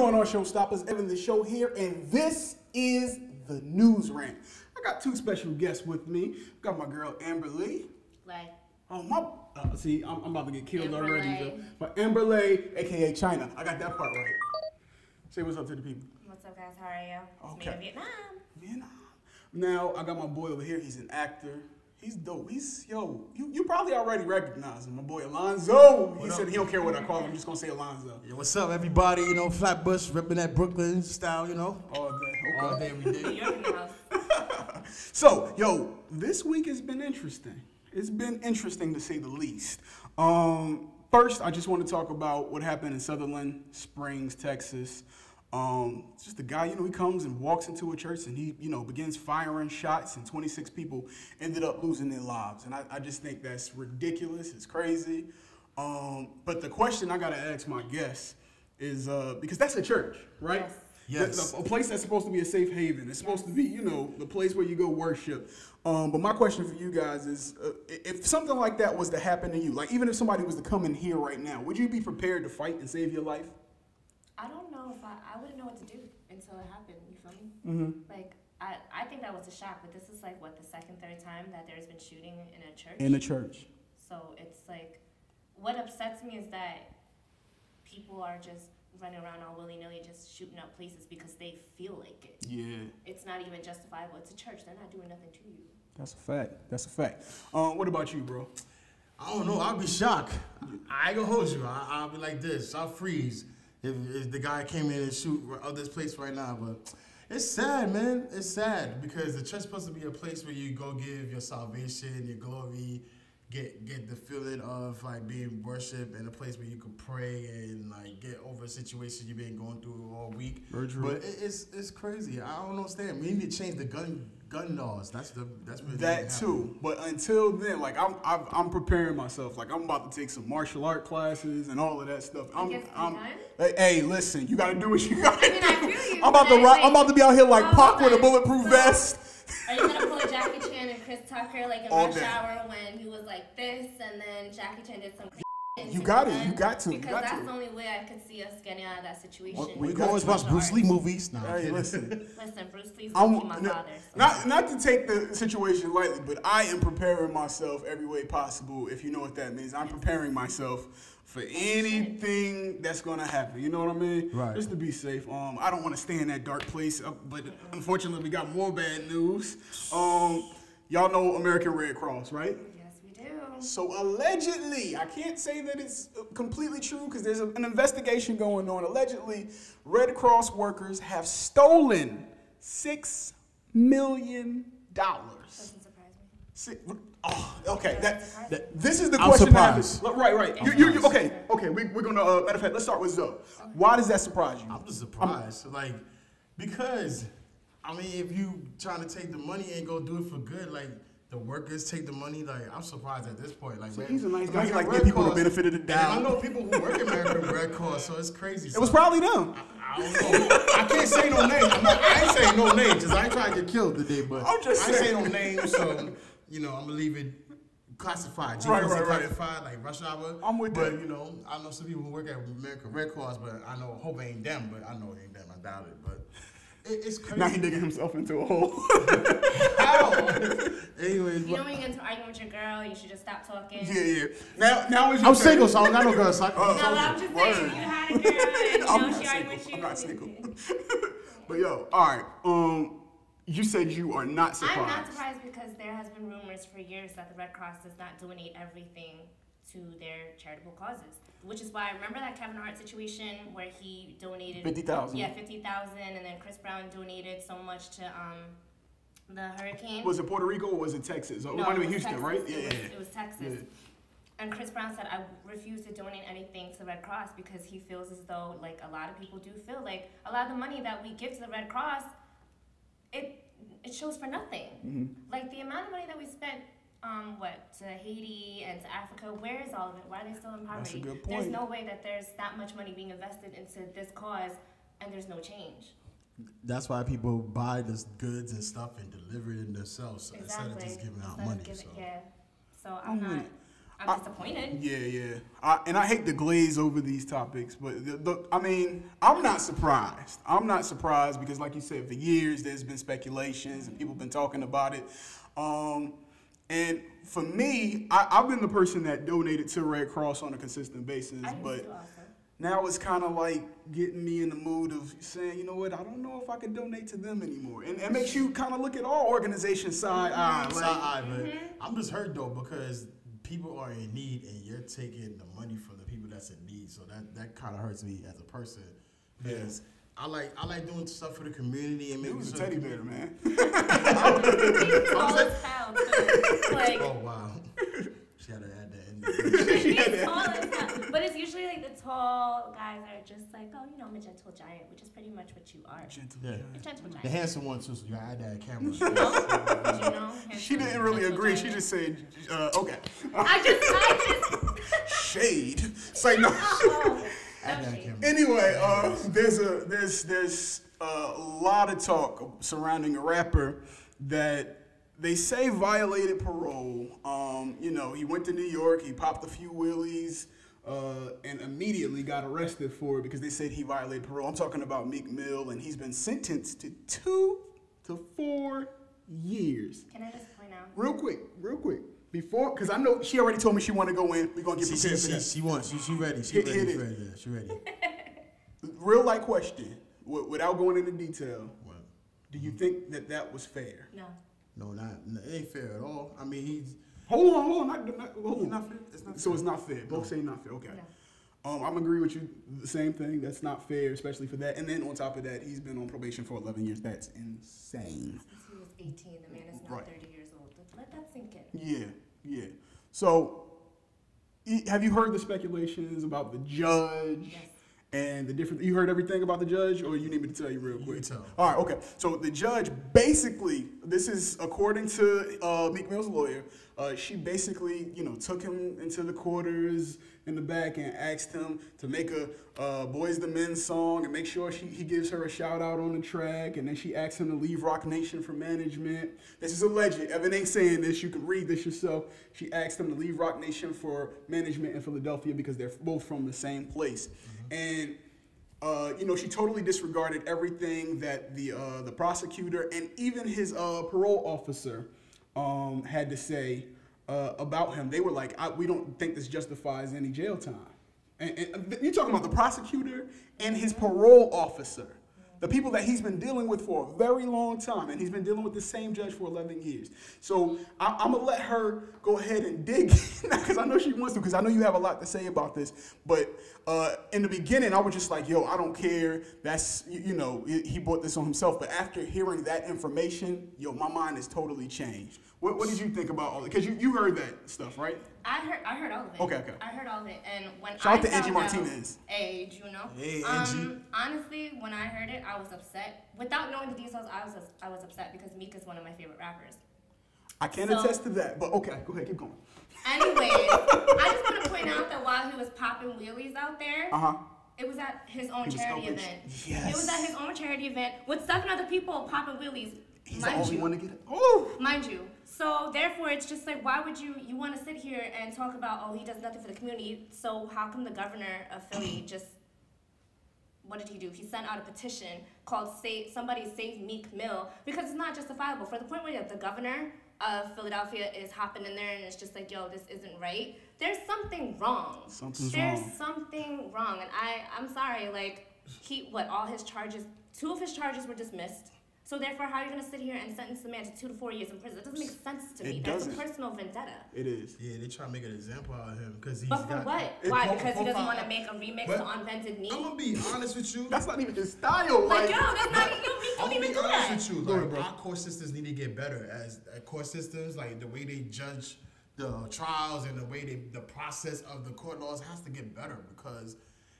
going on, Showstoppers? Evan the show here, and this is the News Rant. I got two special guests with me. Got my girl Amber Lee. Lay. Oh my! See, I'm about to get killed Amber already. Lay. But Amber Lay, aka China. I got that part right. Say what's up to the people. What's up, guys? How are you? It's Okay. me in Vietnam. Vietnam. Now I got my boy over here. He's an actor. He's dope. You probably already recognize him. My boy Alonzo. He said he don't care what I call him. I'm just gonna say Alonzo. Yeah, what's up, everybody? You know, Flatbush, ripping that Brooklyn style, you know. All day. Okay. All day, every day. You're in the house. So, yo, this week has been interesting. It's been interesting to say the least. First, I just want to talk about what happened in Sutherland Spings, Texas. It's just a guy, he comes and walks into a church and he, begins firing shots, and 26 people ended up losing their lives. And I just think that's ridiculous. It's crazy. But the question I got to ask my guests is, because that's a church, right? Yes. A place that's supposed to be a safe haven. It's supposed to be, the place where you go worship. But my question for you guys is, if something like that was to happen to you, like even if somebody was to come in here right now, would you be prepared to fight and save your life? I don't know if I wouldn't know what to do until it happened. You feel me? Mm-hmm. Like, I think that was a shock, but this is like, what, the second, third time that there's been shooting in a church? In a church. So it's like, what upsets me is that people are just running around all willy-nilly just shooting up places because they feel like it. Yeah. It's not even justifiable. It's a church. They're not doing nothing to you. That's a fact. That's a fact. What about you, bro? I don't know. I'll be shocked. I ain't gonna hold you. I'll be like this. I'll freeze if the guy came in and shoot out this place right now. But it's sad, man. It's sad because the church's supposed to be a place where you go give your salvation, your glory, get the feeling of like being worshiped, and a place where you could pray and like get over a situation you've been going through all week. Very true. But it's crazy. I don't understand. We need to change the gun laws. That's what That too. But until then, like I'm preparing myself. Like I'm about to take some martial art classes and all of that stuff. Hey, listen, you gotta do what you gotta do. I feel you. I'm about to be out here like Pac with a bulletproof vest. Are you gonna pull Jackie Chan and Chris Tucker like in All Rush day. Hour when he was like this, and then Jackie Chan did some crazy shit You to got the it. gun? You got to. Because that's the only way I could see us getting out of that situation. We can always watch Bruce Lee movies. No, Hey, listen. Listen, Bruce Lee's my father. So. Not to take the situation lightly, but I am preparing myself every way possible. If you know what that means, I'm preparing myself for anything that's gonna happen. You know what I mean? Right. Just to be safe. I don't want to stay in that dark place, but unfortunately, we got more bad news. Y'all know American Red Cross, right? Yes, we do. So allegedly, I can't say that it's completely true because there's an investigation going on. Allegedly, Red Cross workers have stolen $6 million. Doesn't surprise me. Okay. This is the I'm question. surprised. Right. You okay. We're gonna. Matter of fact, let's start with Zoe. Why does that surprise you? I'm just surprised. Because I mean, if you trying to take the money and go do it for good, like the workers take the money, like I'm surprised at this point. Like, So man, he's a nice guy. He American like Red give people the Cross- benefit of the And doubt. I know people who work at American Red Cross, so it's crazy. It was probably them. I don't know. I can't say no names. I ain't saying no names because I ain't trying to get killed today. But I'm just I ain't saying. saying no names, so I'm gonna leave it classified. Right. Classified, like Rush Hour. I'm with but that. I know some people who work at American Red Cross, but I hope it ain't them. But I know it ain't them. I doubt it. But it's crazy. Now he digging himself into a hole. How? Anyways, You know when you get into an argument with your girl, you should just stop talking. Yeah. Now is your I'm turn. single, so I don't got no girl. So I can No, but I'm just saying, you had a girl and she argued with you. I'm not single. But yo, all right. You said you are not surprised. I'm not surprised because there has been rumors for years that the Red Cross does not donate everything to their charitable causes. Which is why I remember that Kevin Hart situation where he donated $50,000. Yeah, $50,000, and then Chris Brown donated so much to the hurricane. Was it Puerto Rico or was it Texas? It No, might have it been was Houston, Texas. right? It was Texas. Yeah. And Chris Brown said, I refuse to donate anything to the Red Cross because he feels as though, like, a lot of people do feel like a lot of the money that we give to the Red Cross, it shows for nothing. Mm-hmm. Like, the amount of money that we spent, to Haiti and to Africa, where is all of it? Why are they still in poverty? That's a good point. There's no way that there's that much money being invested into this cause and there's no change. That's why people buy the goods and stuff and deliver it themselves instead of just giving out money. Yeah. So I'm not. I'm disappointed. Yeah. And I hate to glaze over these topics, but I'm not surprised. I'm not surprised because, like you said, for years there's been speculations and people have been talking about it. And for me, I've been the person that donated to Red Cross on a consistent basis, but now it's kind of like getting me in the mood of saying, you know what, I don't know if I can donate to them anymore. And it makes you kind of look at all organizations side eye. But I'm just hurt though because people are in need and you're taking the money from the people that's in need. So that kind of hurts me as a person because I like doing stuff for the community and making sure. Teddy bear, man. Oh wow. She had to add that in. He's tall as hell. But it's usually like the tall guys are just like, oh, you know, I'm a gentle giant, which is pretty much what you are. Gentle giant. The handsome one too, so you gotta add that camera. Did you know? She didn't really agree. She just said, okay. I just shade. Say no. Anyway, there's a lot of talk surrounding a rapper that they say violated parole. You know, he went to New York, he popped a few wheelies, and immediately got arrested for it because they said he violated parole. I'm talking about Meek Mill, and he's been sentenced to 2 to 4 years. Can I just point out? Real quick. Before, because I know she already told me she want to go in. We're going to get prepared for that. She ready. She ready. Real light question, without going into detail. What? Do you think that was fair? No, it ain't fair at all. I mean, he's... Hold on. Not fair. It's not fair. So it's not fair. Both say not fair. Okay. No. I'm agree with you. The same thing. That's not fair, especially for that. And then on top of that, he's been on probation for 11 years. That's insane. Since he was 18, the man is now 30 years old. Let that sink in. Yeah. So, have you heard the speculations about the judge? Yes. And the different, you heard everything about the judge, or you need me to tell you real quick? You tell. All right, okay. So the judge basically, this is according to Meek Mill's lawyer, she basically, took him into the quarters in the back and asked him to make a Boys the Men song and make sure he gives her a shout out on the track. And then she asked him to leave Rock Nation for management. This is alleged. Evan ain't saying this. You can read this yourself. She asked him to leave Rock Nation for management in Philadelphia because they're both from the same place. And, she totally disregarded everything that the prosecutor and even his parole officer had to say about him. They were like, we don't think this justifies any jail time. And you're talking about the prosecutor and his parole officer, the people that he's been dealing with for a very long time, and he's been dealing with the same judge for 11 years. So I'm going to let her go ahead and dig, because I know she wants to, because I know you have a lot to say about this. But in the beginning, I was just like, yo, I don't care. That's, he brought this on himself. But after hearing that information, my mind has totally changed. What did you think about all of it? Because you heard that stuff, right? I heard all of it. Okay. I heard all of it, and when Shout out to Angie Martinez. Hey, Angie. Honestly, when I heard it, I was upset. Without knowing the details, I was upset because Meek is one of my favorite rappers. I can attest to that, but okay, go ahead, keep going. Anyways, I just want to point out that while he was popping wheelies out there, it was at his own charity event. Yes. It was at his own charity event with 7 other people popping wheelies. He's the only one to get it. Oh! Mind you. So therefore, it's just like, why would you want to sit here and talk about, oh, he does nothing for the community, so how come the governor of Philly just, what did he do? He sent out a petition called Somebody Save Meek Mill, because it's not justifiable. For the point where the governor of Philadelphia is hopping in there and it's just like, yo, this isn't right. There's something wrong. There's something wrong. And I'm sorry, like, all his charges, 2 of his charges were dismissed. So therefore, how are you going to sit here and sentence the man to 2 to 4 years in prison? That doesn't make sense to me. That's a personal vendetta. It is. Yeah, they try to make an example out of him because he's But for what? Why? Because he doesn't want to make a remix to Unvented Knee? I'm going to be honest with you. That's not even his style. Like, yo, that's not even, don't even do that. I'm going to be honest with you. Like, our court systems need to get better as court systems. Like, the way they judge the trials and the way the process of the court laws has to get better because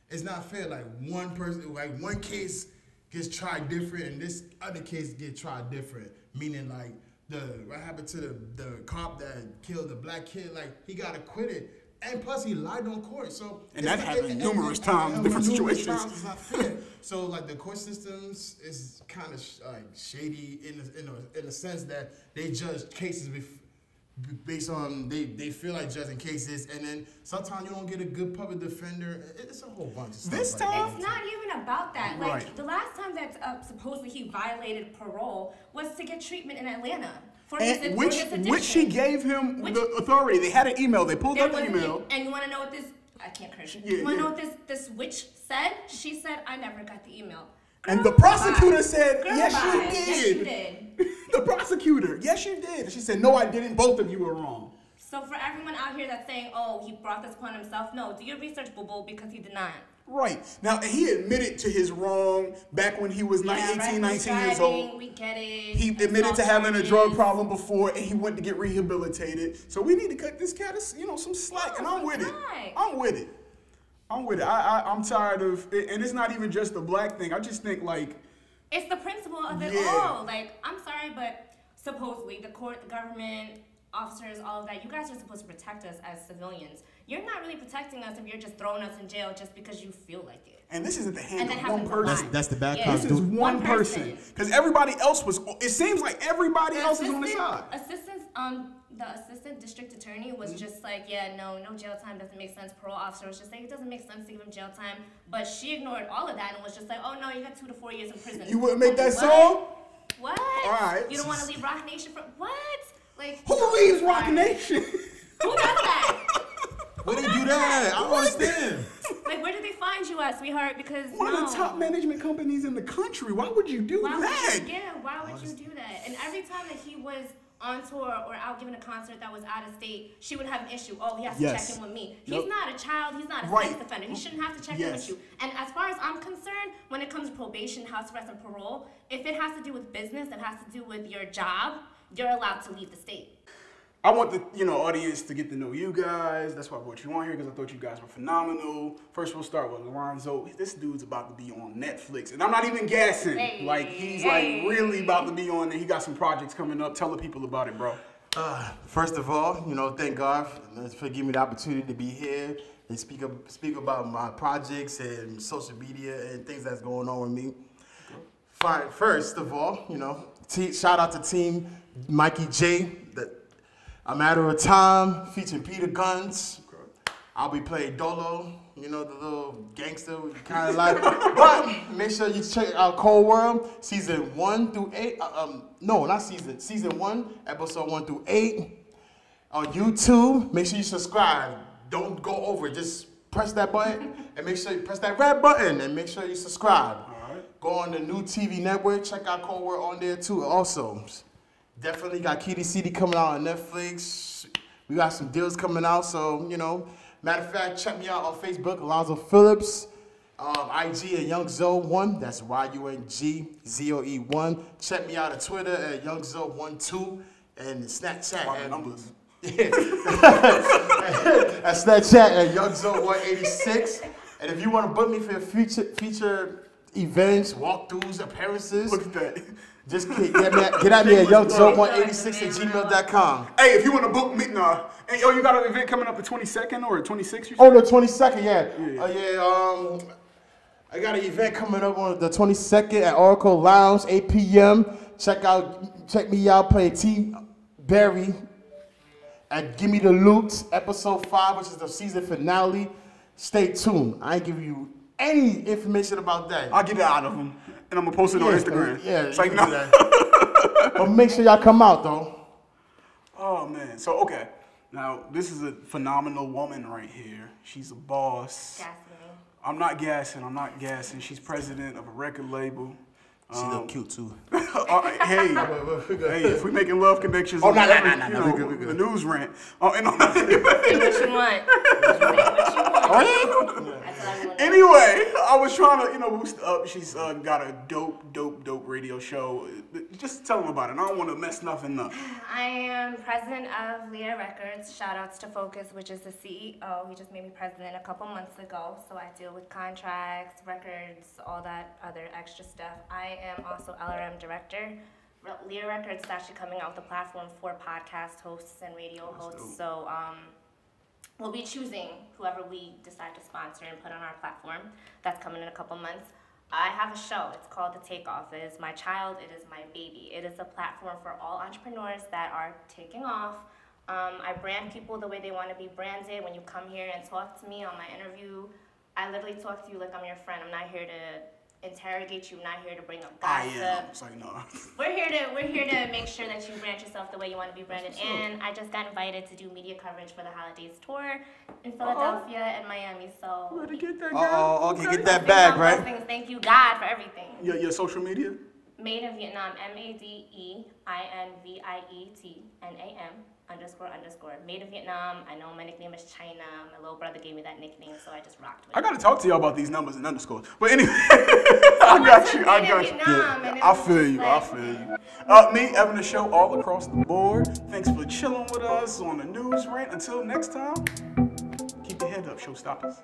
it's not fair. Like, one case gets tried different and this other case gets tried different. Meaning like what happened to the cop that killed the black kid, like he got acquitted. And plus he lied on court. So and that happened numerous times, different situations. It's not fair. So like the court systems is kind of like shady in the sense that they judge cases based on they feel like judging cases, and then sometimes you don't get a good public defender. It's a whole bunch of stuff. This time, it's not even about that. Like Right. the last time that supposedly he violated parole was to get treatment in Atlanta. and which she gave him the authority. They had an email. They pulled up the email. And you want to know what this? I can't curse. Yeah, You want to yeah. know what this witch said? She said, "I never got the email." And the prosecutor said, Girl, yes, bye. you did. Yes, you did. The prosecutor, yes, you did. And she said, no, I didn't. Both of you were wrong. So for everyone out here that's saying, "Oh, he brought this upon himself," no, do your research, boo-boo, because he did not. Right. Now, he admitted to his wrong back when he was 18, 19 years old. We get it. He admitted to having a drug problem before, and he went to get rehabilitated. So we need to cut this cat, some slack, and I'm with it. I'm with it. I'm tired of it, and it's not even just the black thing. I just think it's the principle of it Yeah. all. Like, I'm sorry, but supposedly the court, the government, officers, all of that, you guys are supposed to protect us as civilians. You're not really protecting us if you're just throwing us in jail just because you feel like it. and this isn't the hand And of that one happens a lot. person. That's the bad Yeah. cop, This is dude. one One person. person. Because everybody else was. It seems like everybody else is on the side. The assistant district attorney was just like, yeah, no jail time doesn't make sense. Parole officer was just like, it doesn't make sense to give him jail time. But she ignored all of that and was just like, oh no, you got 2 to 4 years in prison. You wouldn't make that What? song? What? All right. You don't want to leave Rock Nation for what? Like, Who leaves Rock Nation? Who does that? Where they do that? I don't understand. Like, where did they find you at, sweetheart? Because One of the top management companies in the country. Why would you do that? Why would you do that? And every time that he was on tour or out giving a concert that was out of state, she would have an issue. Oh, he has to Yes. check in with me. Yep. He's not a child. He's not a Right. sex offender. He shouldn't have to check in Yes. with you. And as far as I'm concerned, when it comes to probation, house arrest, and parole, if it has to do with business, it has to do with your job, you're allowed to leave the state. I want the audience to get to know you guys. That's why I brought you on here, because I thought you guys were phenomenal. First, we'll start with Alonzo. This dude's about to be on Netflix, and I'm not even gassing. He's really about to be on there. He got some projects coming up. Tell the people about it, bro. First of all, thank God for giving me the opportunity to be here and speak about my projects and social media and things that's going on with me. Fine. First of all, shout out to Team Mikey J. A Matter of Time featuring Peter Guns. I'll be playing Dolo, the little gangster we kind of like. But make sure you check out Cold World, season 1 through 8. No, not season 1, episode 1 through 8. On YouTube, make sure you subscribe. Don't go over it. Just press that button and make sure you press that red button and make sure you subscribe. All right. Go on the new TV network. Check out Cold World on there too. Also, definitely got Kitty City coming out on Netflix. We got some deals coming out. So matter of fact, check me out on Facebook, Alonzo Phillips, IG at YoungZoe1. That's YUNGZOE1. Check me out on Twitter at YoungZoe12 and Snapchat at numbers. at Snapchat at YoungZoe186. And if you want to book me for your future events, walkthroughs, appearances, Look at that. just get at me at YoungZoe186@gmail.com. Hey, if you want to book me, Hey, you got an event coming up the 22nd or 26th? Oh, the 22nd, yeah. I got an event coming up on the 22nd at Oracle Lounge, 8 p.m. Check me out playing T. Barry at Gimme the Loot, episode 5, which is the season finale. Stay tuned. I ain't giving you any information about that. I'll get it out of him, and I'm going to post it on Instagram. Yeah, it's like, you no. can do that. But make sure y'all come out, though. Oh, man. So, okay. Now, this is a phenomenal woman right here. She's a boss. Gassing me. I'm not gassing. She's president of a record label. She look cute, too. Hey, if we making love connections, Oh, on no, every, we good. The news rant. Oh, and Say what you want. Anyway, I was trying to, boost up. She's got a dope radio show. Just tell them about it. I don't want to mess nothing up. I am president of Leah Records. Shout outs to Focus, which is the CEO. He just made me president a couple months ago. So I deal with contracts, records, all that other extra stuff. I am also LRM director. Leah Records is actually coming out with a platform for podcast hosts and radio hosts. So we'll be choosing whoever we decide to sponsor and put on our platform. That's coming in a couple months. I have a show. It's called The Takeoff. It is my child. It is my baby. It is a platform for all entrepreneurs that are taking off, I brand people the way they want to be branded. When you come here and talk to me on my interview, I literally talk to you like I'm your friend. I'm not here to interrogate you. I'm not here to bring up gossip. I am. It's like, no. We're here to make sure that you brand yourself the way you want to be branded. And I just got invited to do media coverage for the holidays tour in Philadelphia and Miami. So Better get that, girl. Okay, get that bag, right? Thank you, God, for everything. Your social media? Made in Vietnam, MADEINVIETNAM__. Made in Vietnam. I know my nickname is China. My little brother gave me that nickname, so I just rocked with it. I gotta talk to y'all about these numbers and underscores. But anyway, I got you. I feel you. Me, Evan, the show all across the board. Thanks for chilling with us on the news rant. Until next time, keep your head up, showstoppers.